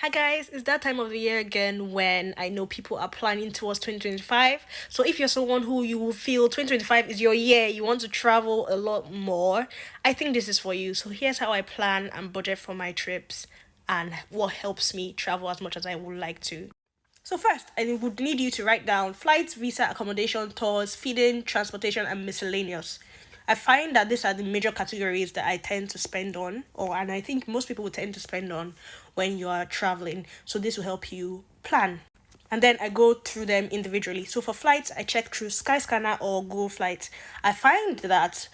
Hi guys, it's that time of the year again when I know people are planning towards 2025. So if you're someone who you feel 2025 is your year, you want to travel a lot more, I think this is for you. So here's how I plan and budget for my trips and what helps me travel as much as I would like to. So first, I would need you to write down flights, visa, accommodation, tours, feeding, transportation, and miscellaneous. I find that these are the major categories that I tend to spend on, and I think most people would tend to spend on when you are traveling. So this will help you plan. And then I go through them individually. So for flights, I check through Skyscanner or Google Flights. I find that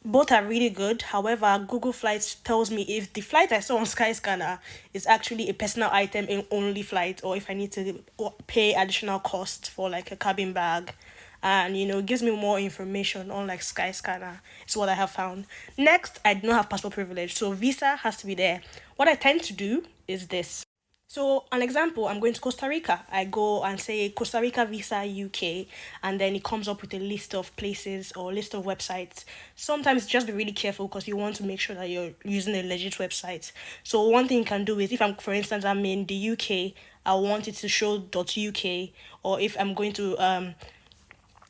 both are really good. However, Google Flights tells me if the flight I saw on Skyscanner is actually a personal item in only flight, or if I need to pay additional cost for like a cabin bag. And it gives me more information on like Skyscanner. It's what I have found. Next, I do not have passport privilege, so visa has to be there. What I tend to do is this. So, an example, I'm going to Costa Rica. I go and say Costa Rica visa UK, and then it comes up with a list of places or list of websites. Sometimes just be really careful because you want to make sure that you're using a legit website. So, one thing you can do is if for instance, I'm in the UK, I want it to show .uk, or if I'm going to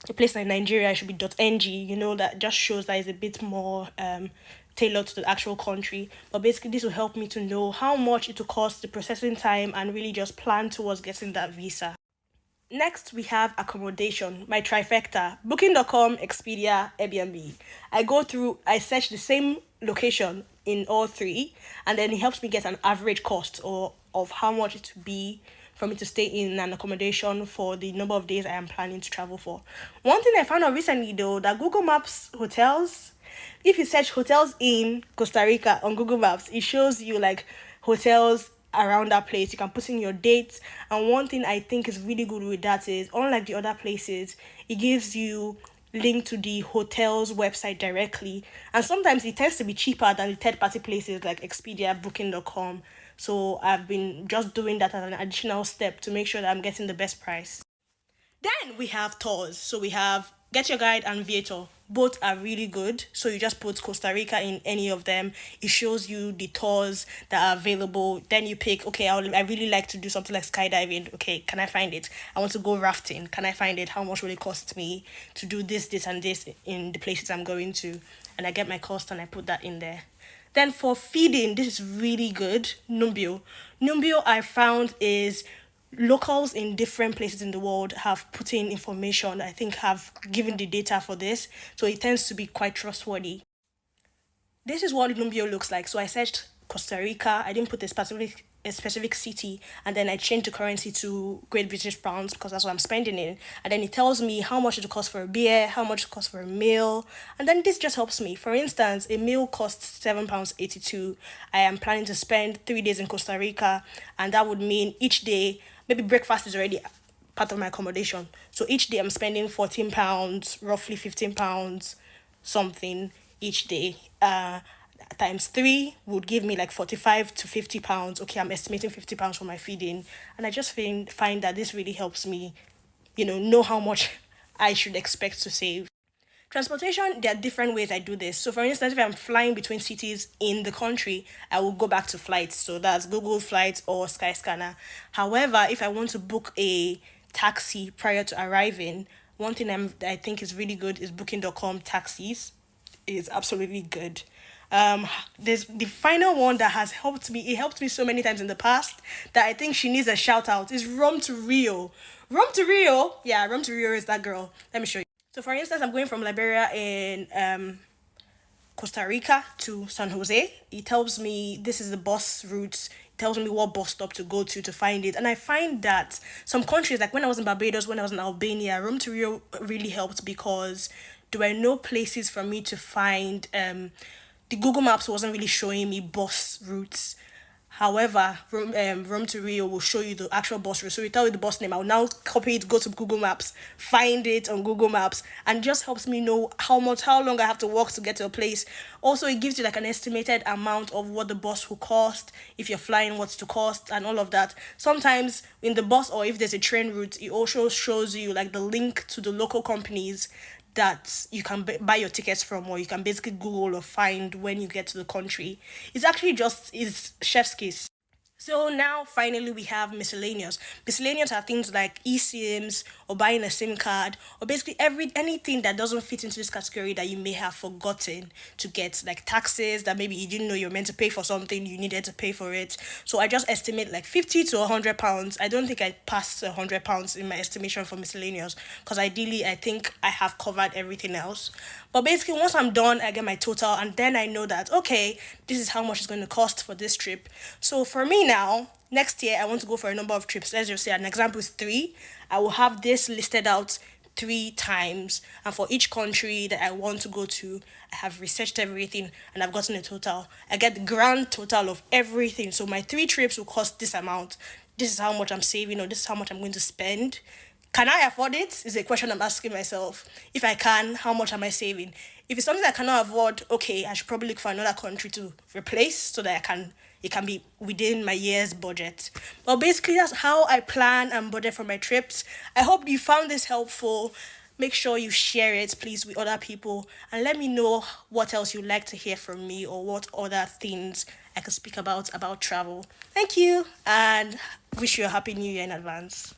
a place like Nigeria, it should be .ng. That just shows that it's a bit more tailored to the actual country. But basically, this will help me to know how much it will cost, the processing time, and really just plan towards getting that visa. Next, we have accommodation, my trifecta, Booking.com, Expedia, Airbnb. I search the same location in all three, and then it helps me get an average cost or of how much it would be for me to stay in an accommodation for the number of days I am planning to travel for. One thing I found out recently though, that Google Maps hotels, if you search hotels in Costa Rica on Google Maps, it shows you like hotels around that place. You can put in your dates. And one thing I think is really good with that is, unlike the other places, it gives you link to the hotel's website directly. And sometimes it tends to be cheaper than the third party places like Expedia, Booking.com. So I've been just doing that as an additional step to make sure that I'm getting the best price. Then we have tours. So we have Get Your Guide and Viator. Both are really good. So you just put Costa Rica in any of them. It shows you the tours that are available. Then you pick, okay, I really like to do something like skydiving. Okay, can I find it? I want to go rafting. Can I find it? How much will it cost me to do this, and this in the places I'm going to? And I get my cost and I put that in there. Then for feeding, this is really good. Numbio. Numbio I found is locals in different places in the world have put in information, I think have given the data for this, so it tends to be quite trustworthy. This is what Numbio looks like. So I searched Costa Rica. I didn't put a specific city, and then I changed the currency to Great British pounds because that's what I'm spending in. And then it tells me how much it will cost for a beer, how much it costs for a meal, and then this just helps me. For instance, a meal costs £7.82. I am planning to spend 3 days in Costa Rica, and that would mean each day maybe breakfast is already part of my accommodation. So each day I'm spending £14, roughly £15 something each day. Times three would give me like 45 to £50. Okay, I'm estimating £50 for my feeding. And I just find that this really helps me, know how much I should expect to save. Transportation, there are different ways I do this. So, for instance, if I'm flying between cities in the country, I will go back to flights. So, that's Google Flights or Skyscanner. However, if I want to book a taxi prior to arriving, one thing I think is really good is Booking.com taxis. Is absolutely good. There's the final one that has helped me. It helped me so many times in the past that I think she needs a shout out. Is Rome to Rio. Rome to Rio. Yeah, Rome to Rio is that girl. Let me show you. So, for instance, I'm going from Liberia in Costa Rica to San Jose. It tells me this is the bus routes. It tells me what bus stop to go to find it. And I find that some countries, like when I was in Barbados, when I was in Albania, Rome to Rio really helped because there were no places for me to find. The Google Maps wasn't really showing me bus routes. However, Rome to Rio will show you the actual bus route. So we tell you the bus name. I'll now copy it, go to Google Maps, find it on Google Maps, and just helps me know how long I have to walk to get to a place. Also, it gives you like an estimated amount of what the bus will cost, if you're flying, what's to cost, and all of that. Sometimes in the bus, or if there's a train route, it also shows you like the link to the local companies that you can buy your tickets from, or you can basically Google or find when you get to the country. It's actually just is chef's kiss. So now finally we have miscellaneous. Miscellaneous are things like eSIMs or buying a SIM card or basically every anything that doesn't fit into this category that you may have forgotten to get, like taxes that maybe you didn't know you're meant to pay for something, you needed to pay for it. So I just estimate like 50 to £100. I don't think I passed £100 in my estimation for miscellaneous because ideally I think I have covered everything else. But basically once I'm done, I get my total and then I know that okay, this is how much it's going to cost for this trip. So for me now, next year I want to go for a number of trips. Let's just say an example is three. I will have this listed out three times, and for each country that I want to go to, I have researched everything and I've gotten a total. I get the grand total of everything. So my three trips will cost this amount. This is how much I'm saving, or this is how much I'm going to spend. Can I afford it? Is a question I'm asking myself. If I can, how much am I saving? If it's something I cannot afford, okay, I should probably look for another country to replace so that it can be within my year's budget. But basically that's how I plan and budget for my trips. I hope you found this helpful. Make sure you share it, please, with other people and let me know what else you'd like to hear from me or what other things I could speak about travel. Thank you and wish you a happy new year in advance.